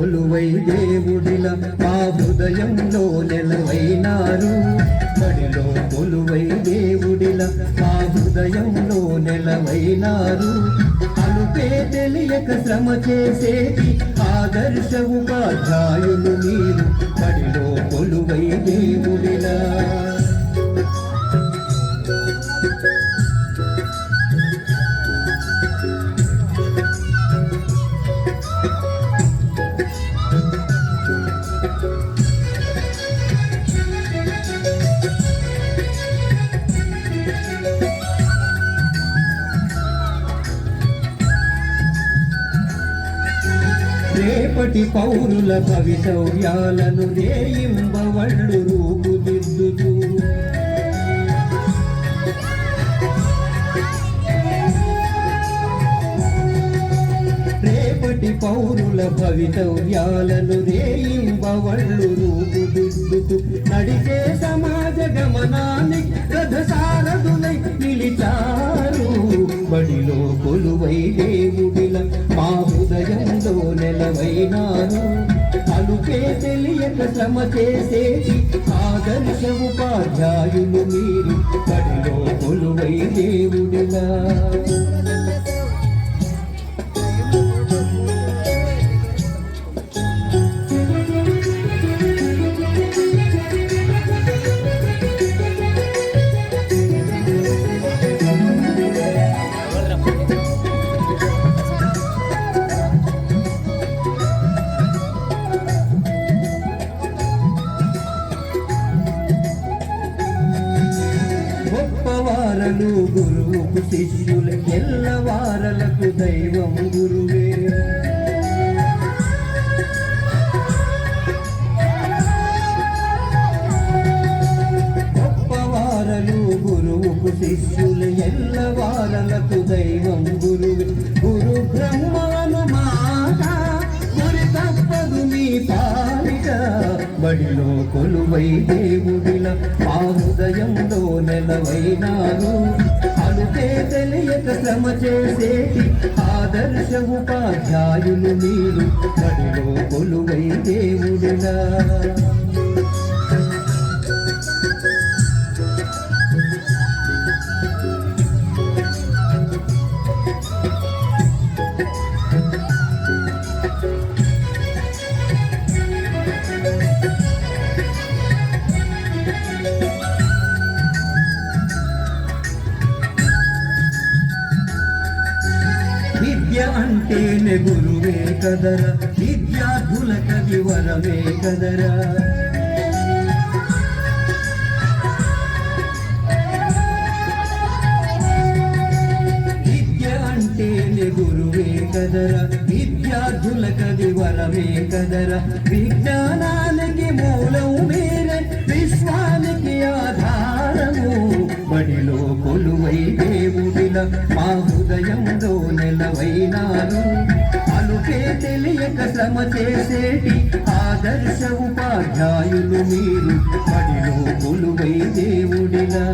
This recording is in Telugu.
కొలువై దేవుడిల మా హృదయంలో నెలవైనారు. బడిలో కొలువై దేవుడిల మా హృదయంలో నెలవైనారు. అలుపే తెలియక శ్రమ చేసేది ఆదర్శ ఉపాధ్యాయులు మీరు. బడిలో కొలువై దేవుడిలా రేపటి పౌరుల భవితవ్యాలను రేయింబవళ్ళు రూపుదిద్దుతూ రేపటి పౌరుల భవితవ్యాలను రేయింబవళ్ళు రూపుదిద్దుతూ నడిచే సమాజ గమనానికి రథసారథులై నిలిచారు. బడిలో కొలువై దేవుడిల మా హృదయంలో నెలవైనారు. అలుపే తెలియక శ్రమ చేసేది ఆదర్శ ఉపాధ్యాయులు మీరు. బడిలో కొలువై దేవుడిలా గొప్పవారలు గురువుకు శిష్యుల ఎల్లవారలకు దైవం గురువే. గొప్పవారలు గురువుకు శిష్యుల ఎల్లవారలకు దైవం గురువే. గురు బ్రహ్మను మాట గురి తప్పదు మీ పాలిట. బడిలో కొలువై దేవుడిల మా హృదయంలో నెలవైనారు. అలుపే తెలియక శ్రమ చేసేటి ఆదర్శ ఉపాధ్యాయులు మీరు. బడిలో కొలువై దేవుడిలా విద్య అంటేనే గురువే కదరా, విద్యార్థులకది వరమే కదరా. విద్య అంటేనే గురువే కదరా, విద్యార్థులకది వరమే కదరా. విజ్ఞానానికి మూలం మీరే, విశ్వానికి ఆధారము. బడిలో కొలువై దేవుడిల మా హృదయంలో నెలవైనారు. అలుపే తెలియక శ్రమ చేసేటి ఆదర్శ ఉపాధ్యాయులు మీరు. బడిలో కొలువై దేవుడిలా